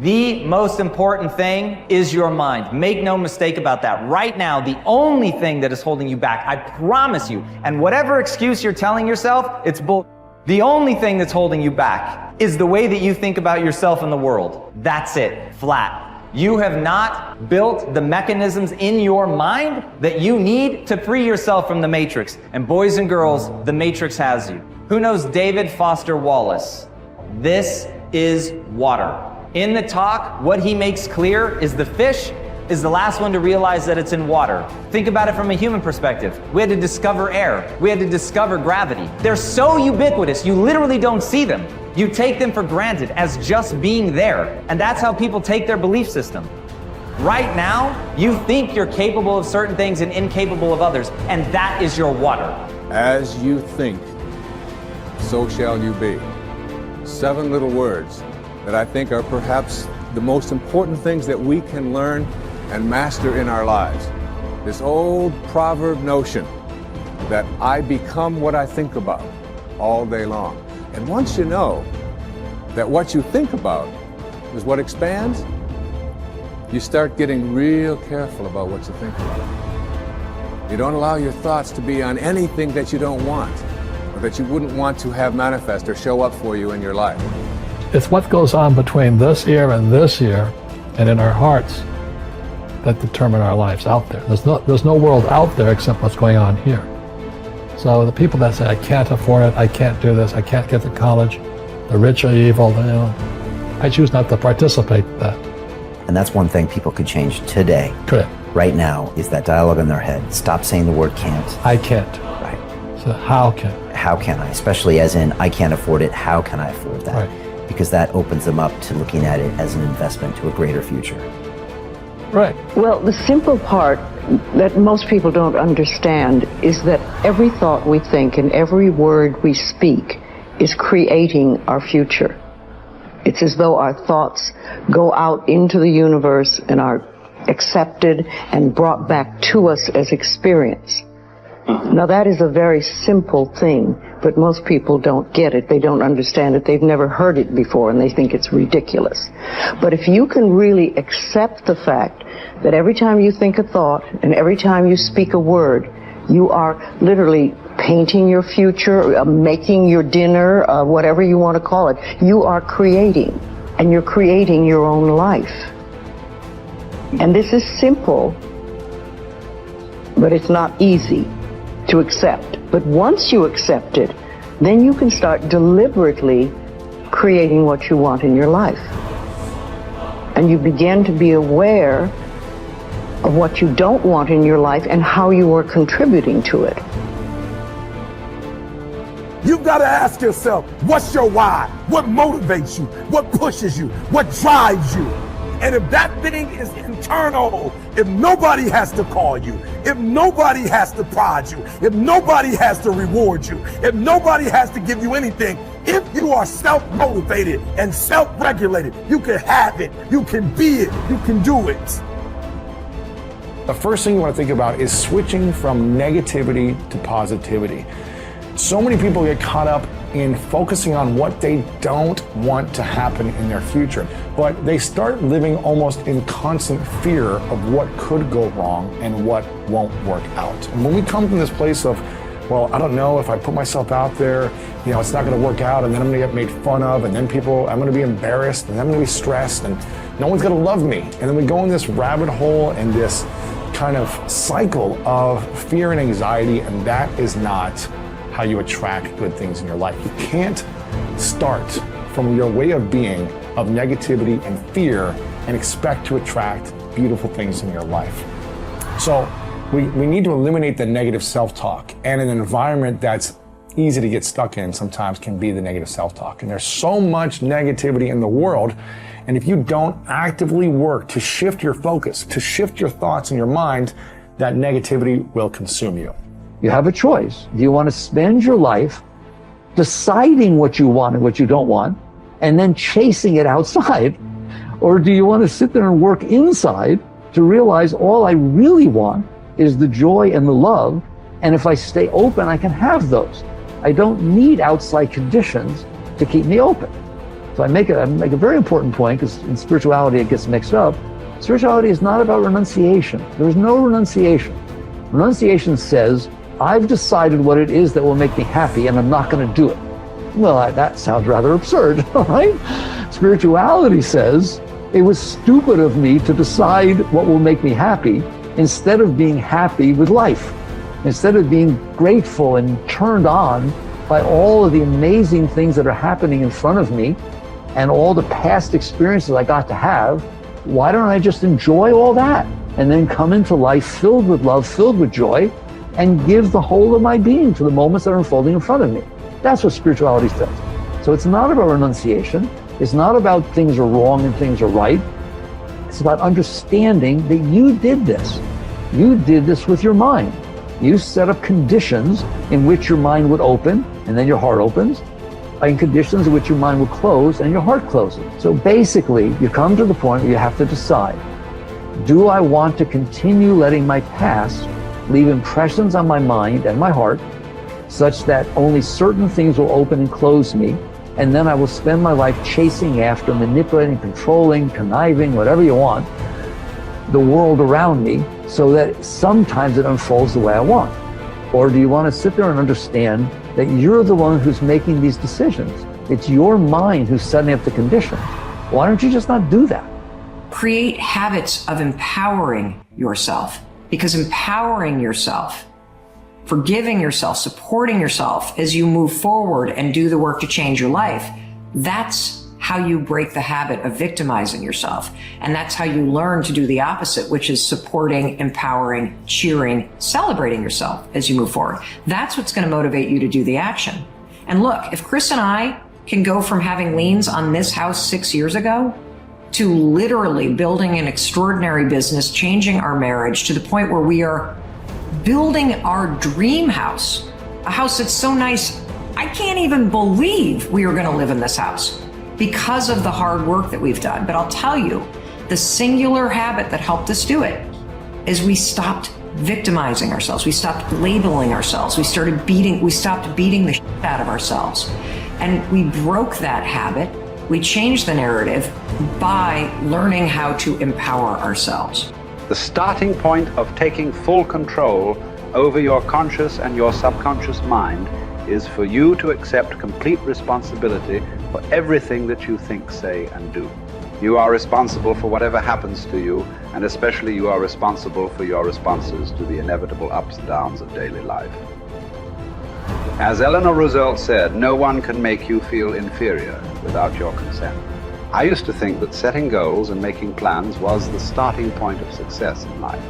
The most important thing is your mind. Make no mistake about that. Right now, the only thing that is holding you back, I promise you, and whatever excuse you're telling yourself, it's bull. The only thing that's holding you back is the way that you think about yourself and the world. That's it, flat. You have not built the mechanisms in your mind that you need to free yourself from the matrix. And boys and girls, the matrix has you. Who knows David Foster Wallace? This is water. In the talk, what he makes clear is the fish is the last one to realize that it's in water. Think about it from a human perspective. We had to discover air. We had to discover gravity. They're so ubiquitous, you literally don't see them. You take them for granted as just being there. And that's how people take their belief system. Right now, you think you're capable of certain things and incapable of others, and that is your water. As you think, so shall you be. 7 little words that I think are perhaps the most important things that we can learn and master in our lives. This old proverb notion that I become what I think about all day long. And once you know that what you think about is what expands, you start getting real careful about what you think about. You don't allow your thoughts to be on anything that you don't want or that you wouldn't want to have manifest or show up for you in your life. It's what goes on between this ear and this ear and in our hearts that determine our lives out there. There's no world out there except what's going on here. So the people that say, I can't afford it, I can't do this, I can't get to college, the rich are evil, I choose not to participate in that. And that's one thing people could change today. Correct. Right now is that dialogue in their head. Stop saying the word can't. I can't. Right. So how can? How can I? Especially as in, I can't afford it, how can I afford that? Right. Because that opens them up to looking at it as an investment to a greater future. Right. Well, the simple part that most people don't understand is that every thought we think and every word we speak is creating our future. It's as though our thoughts go out into the universe and are accepted and brought back to us as experience. Now that is a very simple thing, but most people don't get it. They don't understand it. They've never heard it before and they think it's ridiculous. But if you can really accept the fact that every time you think a thought and every time you speak a word, you are literally painting your future, making your dinner, whatever you want to call it, you are creating, and you're creating your own life. And this is simple, but it's not easy to accept. But once you accept it, then you can start deliberately creating what you want in your life. And you begin to be aware of what you don't want in your life and how you are contributing to it. You've got to ask yourself, what's your why? What motivates you? What pushes you? What drives you? And if that thing is internal, if nobody has to call you, if nobody has to prod you, if nobody has to reward you, if nobody has to give you anything, if you are self-motivated and self-regulated, you can have it, you can be it, you can do it. The first thing you want to think about is switching from negativity to positivity. So many people get caught up in focusing on what they don't want to happen in their future, but they start living almost in constant fear of what could go wrong and what won't work out. And when we come from this place of, well, I don't know if I put myself out there, it's not going to work out, and then I'm going to get made fun of, and then I'm going to be embarrassed, and then I'm going to be stressed, and no one's going to love me. And then we go in this rabbit hole and this kind of cycle of fear and anxiety, and that is not how you attract good things in your life. You can't start from your way of being of negativity and fear and expect to attract beautiful things in your life. So we need to eliminate the negative self-talk, and an environment that's easy to get stuck in sometimes can be the negative self-talk. And there's so much negativity in the world, and if you don't actively work to shift your focus, to shift your thoughts in your mind, that negativity will consume you. You have a choice. Do you want to spend your life deciding what you want and what you don't want, and then chasing it outside? Or do you want to sit there and work inside to realize all I really want is the joy and the love, and if I stay open, I can have those. I don't need outside conditions to keep me open. So I make a very important point, because in spirituality it gets mixed up. Spirituality is not about renunciation. There's no renunciation. Renunciation says, I've decided what it is that will make me happy and I'm not going to do it. Well, that sounds rather absurd, right? Spirituality says, it was stupid of me to decide what will make me happy instead of being happy with life, instead of being grateful and turned on by all of the amazing things that are happening in front of me and all the past experiences I got to have. Why don't I just enjoy all that and then come into life filled with love, filled with joy, and give the whole of my being to the moments that are unfolding in front of me? That's what spirituality says. So it's not about renunciation. It's not about things are wrong and things are right. It's about understanding that you did this. You did this with your mind. You set up conditions in which your mind would open and then your heart opens, and conditions in which your mind would close and your heart closes. So basically, you come to the point where you have to decide, do I want to continue letting my past leave impressions on my mind and my heart such that only certain things will open and close me, and then I will spend my life chasing after, manipulating, controlling, conniving, whatever you want, the world around me, so that sometimes it unfolds the way I want? Or do you want to sit there and understand that you're the one who's making these decisions? It's your mind who's setting up the conditions. Why don't you just not do that? Create habits of empowering yourself, because empowering yourself, forgiving yourself, supporting yourself as you move forward and do the work to change your life, that's how you break the habit of victimizing yourself. And that's how you learn to do the opposite, which is supporting, empowering, cheering, celebrating yourself as you move forward. That's what's going to motivate you to do the action. And look, if Chris and I can go from having liens on this house 6 years ago to literally building an extraordinary business, changing our marriage to the point where we are building our dream house, a house that's so nice, I can't even believe we are going to live in this house, because of the hard work that we've done. But I'll tell you, the singular habit that helped us do it is we stopped victimizing ourselves. We stopped labeling ourselves. We stopped beating the shit out of ourselves. And we broke that habit. We changed the narrative by learning how to empower ourselves. The starting point of taking full control over your conscious and your subconscious mind is for you to accept complete responsibility for everything that you think, say, and do. You are responsible for whatever happens to you, and especially you are responsible for your responses to the inevitable ups and downs of daily life. As Eleanor Roosevelt said, no one can make you feel inferior without your consent. I used to think that setting goals and making plans was the starting point of success in life.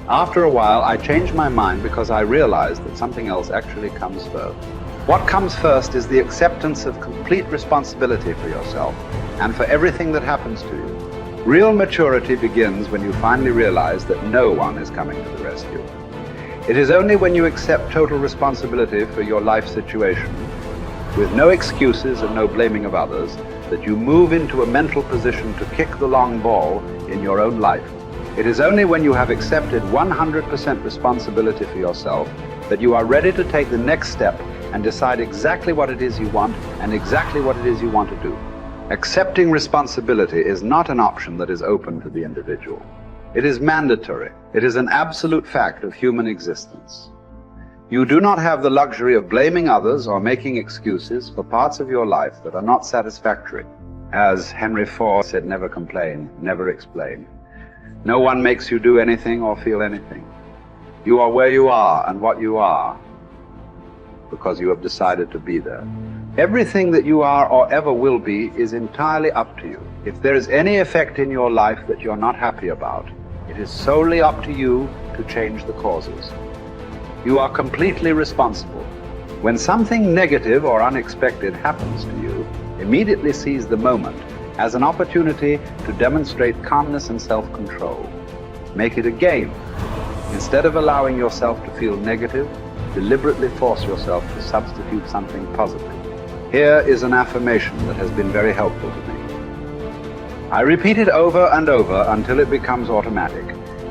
After a while, I changed my mind because I realized that something else actually comes first. What comes first is the acceptance of complete responsibility for yourself and for everything that happens to you. Real maturity begins when you finally realize that no one is coming to the rescue. It is only when you accept total responsibility for your life situation, with no excuses and no blaming of others, that you move into a mental position to kick the long ball in your own life. It is only when you have accepted 100% responsibility for yourself that you are ready to take the next step and decide exactly what it is you want and exactly what it is you want to do. Accepting responsibility is not an option that is open to the individual. It is mandatory. It is an absolute fact of human existence. You do not have the luxury of blaming others or making excuses for parts of your life that are not satisfactory. As Henry Ford said, never complain, never explain. No one makes you do anything or feel anything. You are where you are and what you are because you have decided to be there. Everything that you are or ever will be is entirely up to you. If there is any effect in your life that you're not happy about, it is solely up to you to change the causes. You are completely responsible. When something negative or unexpected happens to you, immediately seize the moment as an opportunity to demonstrate calmness and self-control. Make it a game. Instead of allowing yourself to feel negative, deliberately force yourself to substitute something positive. Here is an affirmation that has been very helpful to me. I repeat it over and over until it becomes automatic.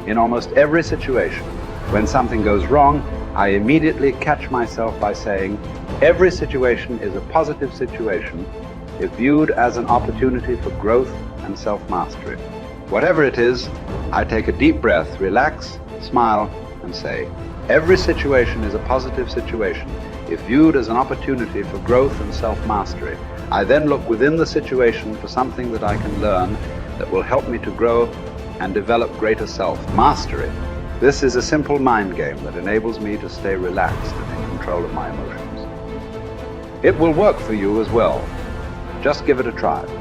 In almost every situation, when something goes wrong, I immediately catch myself by saying, every situation is a positive situation, if viewed as an opportunity for growth and self-mastery. Whatever it is, I take a deep breath, relax, smile, and say, every situation is a positive situation if viewed as an opportunity for growth and self-mastery. I then look within the situation for something that I can learn that will help me to grow and develop greater self-mastery. This is a simple mind game that enables me to stay relaxed and in control of my emotions. It will work for you as well. Just give it a try.